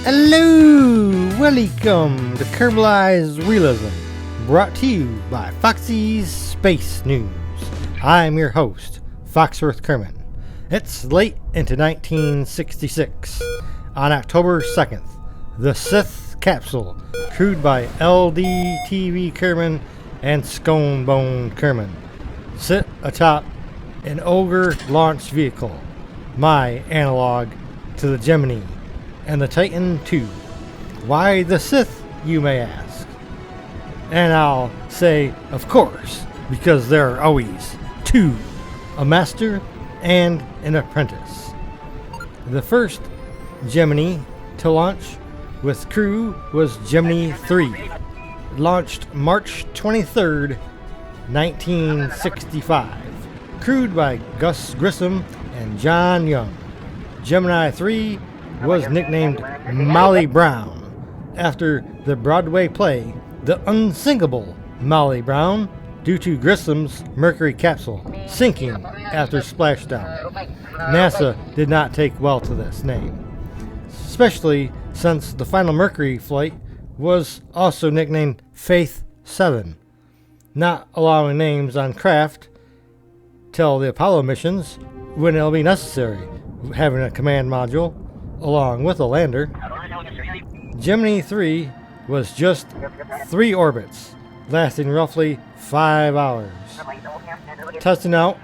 Hello! Welcome to Kerbalized Realism, brought to you by Foxy's Space News. I'm your host, Foxworth Kerman. It's late into 1966. On October 2nd, the Sith capsule, crewed by LDTV Kerman and Sconebone Kerman, sit atop an Ogre launch vehicle, my analog to the Gemini and the Titan II. Why the Sith, you may ask? And I'll say, of course, because there are always two, a master and an apprentice. The first Gemini to launch with crew was Gemini 3, launched March 23rd, 1965, crewed by Gus Grissom and John Young. Gemini 3 was nicknamed Molly Brown after the Broadway play The Unsinkable Molly Brown, due to Grissom's Mercury capsule sinking after splashdown. NASA did not take well to this name, especially since the final Mercury flight was also nicknamed Faith 7, not allowing names on craft till the Apollo missions when it'll be necessary, having a command module along with a lander. Gemini 3 was just 3 orbits, lasting roughly 5 hours, testing out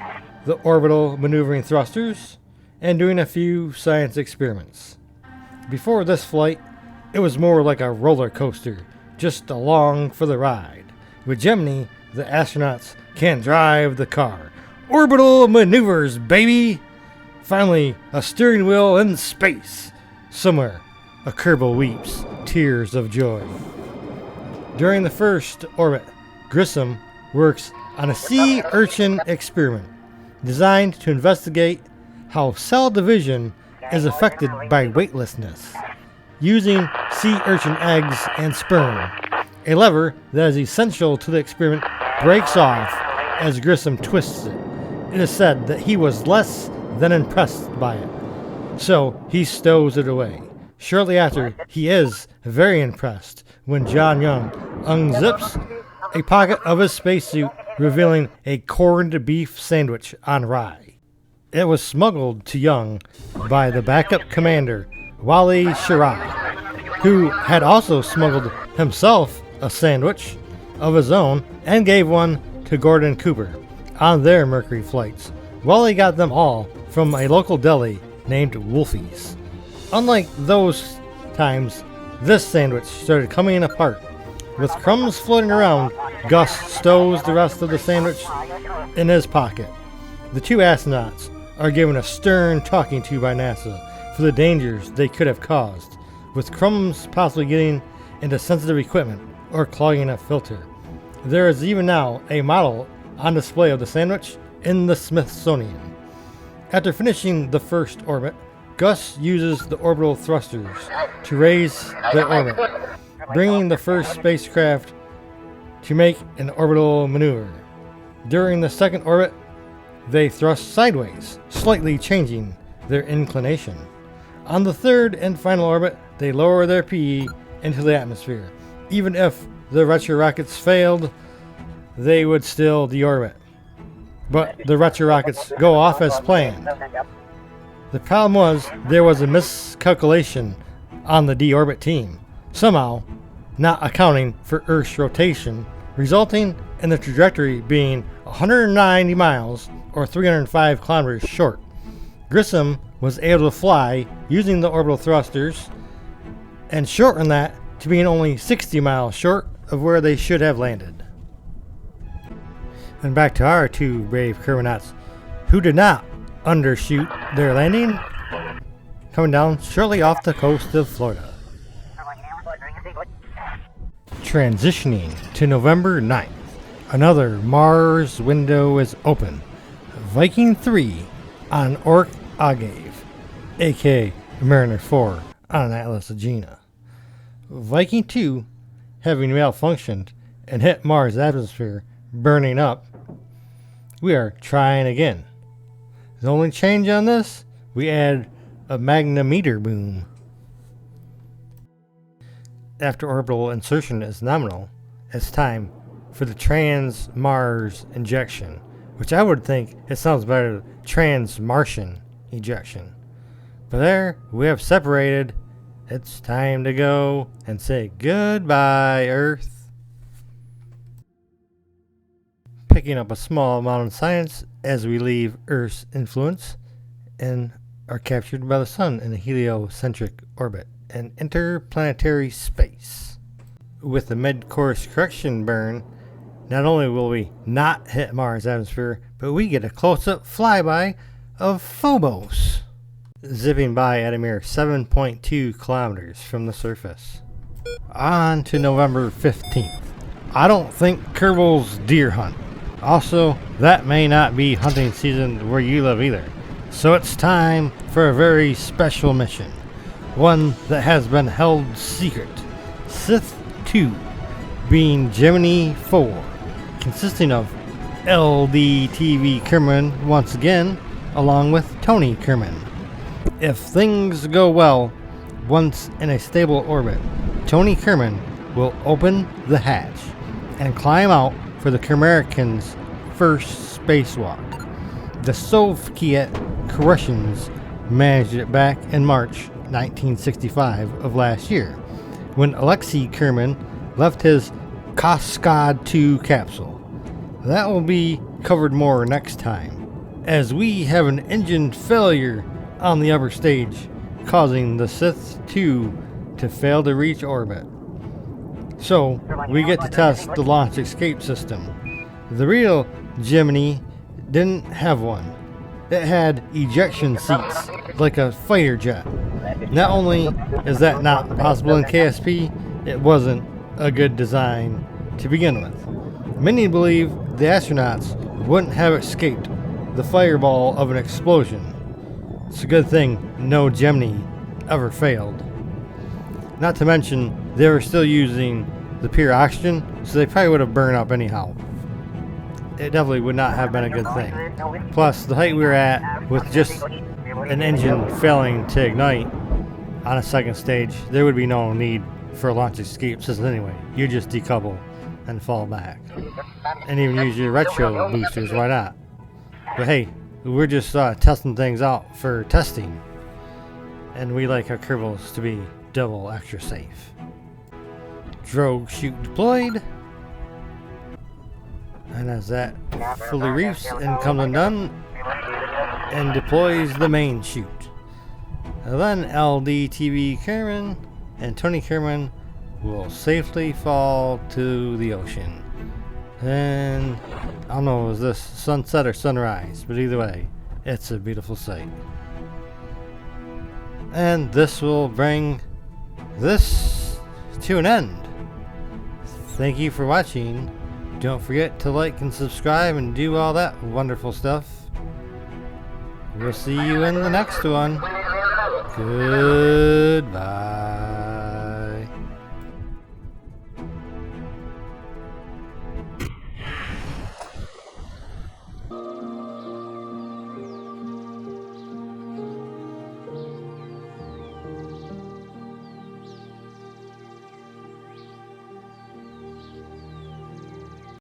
the orbital maneuvering thrusters and doing a few science experiments. Before this flight, it was more like a roller coaster, just along for the ride. With Gemini, the astronauts can drive the car. Orbital maneuvers, baby! Finally, a steering wheel in space. Somewhere, a Kerbal weeps tears of joy. During the first orbit, Grissom works on a sea urchin experiment designed to investigate how cell division is affected by weightlessness, using sea urchin eggs and sperm. A lever that is essential to the experiment breaks off as Grissom twists it. It is said that he was less than impressed by it, so he stows it away. Shortly after, he is very impressed when John Young unzips a pocket of his spacesuit, revealing a corned beef sandwich on rye. It was smuggled to Young by the backup commander, Wally Schirra, who had also smuggled himself a sandwich of his own and gave one to Gordon Cooper on their Mercury flights. Wally got them all from a local deli named Wolfie's. Unlike those times, this sandwich started coming apart. With crumbs floating around, Gus stows the rest of the sandwich in his pocket. The two astronauts are given a stern talking to by NASA for the dangers they could have caused, with crumbs possibly getting into sensitive equipment or clogging a filter. There is even now a model on display of the sandwich in the Smithsonian. After finishing the first orbit, Gus uses the orbital thrusters to raise their orbit, bringing the first spacecraft to make an orbital maneuver. During the second orbit, they thrust sideways, slightly changing their inclination. On the third and final orbit, they lower their PE into the atmosphere. Even if the retro rockets failed, they would still deorbit. But the retro rockets go off as planned. The problem was there was a miscalculation on the deorbit team, somehow not accounting for Earth's rotation, resulting in the trajectory being 190 miles or 305 kilometers short. Grissom was able to fly using the orbital thrusters and shorten that to being only 60 miles short of where they should have landed. And back to our two brave Kermanauts who did not undershoot their landing, coming down shortly off the coast of Florida. Transitioning to November 9th, another Mars window is open. Viking 3 on Orc Agave, aka Mariner 4 on Atlas Agena. Viking 2 having malfunctioned and hit Mars' atmosphere, burning up. We are trying again. The only change on this, we add a magnometer boom. after orbital insertion is nominal, it's time for the trans-Mars injection, which I would think it sounds better than trans-Martian ejection. But there, we have separated. It's time to go and say goodbye, Earth. Picking up a small amount of science as we leave Earth's influence and are captured by the Sun in a heliocentric orbit and interplanetary space. With the mid-course correction burn, not only will we not hit Mars' atmosphere, but we get a close-up flyby of Phobos, zipping by at a mere 7.2 kilometers from the surface. On to November 15th. I don't think Kerbals deer hunt. Also, that may not be hunting season where you live either. So it's time for a very special mission. One that has been held secret. Sith 2, being Gemini 4, consisting of LDTV Kerman once again, along with Tony Kerman. If things go well, once in a stable orbit, Tony Kerman will open the hatch and climb out for the Kermaricans' first spacewalk. The Soviet Russians managed it back in March 1965 of last year, when Alexei Kerman left his Kaskad 2 capsule. That will be covered more next time, as we have an engine failure on the upper stage, causing the Sith 2 to fail to reach orbit. So, we get to test the launch escape system. The real Gemini didn't have one. It had ejection seats like a fighter jet. Not only is that not possible in KSP, it wasn't a good design to begin with. Many believe the astronauts wouldn't have escaped the fireball of an explosion. It's a good thing no Gemini ever failed. Not to mention, they were still using the pure oxygen, so they probably would have burned up anyhow. It definitely would not have been a good thing. Plus, the height we were at, with just an engine failing to ignite on a second stage, there would be no need for a launch escape system anyway. You just decouple and fall back. And even use your retro boosters, why not? But hey, we're just testing things out for testing. And we like our Kerbals to be double extra safe. Drogue chute deployed. And as that fully reefs and comes undone and deploys the main chute. And then LDTV Kerman and Tony Kerman will safely fall to the ocean. And I don't know, is this sunset or sunrise? But either way, it's a beautiful sight. And this will bring this to an end. Thank you for watching. Don't forget to like and subscribe and do all that wonderful stuff. We'll see you in the next one. Goodbye.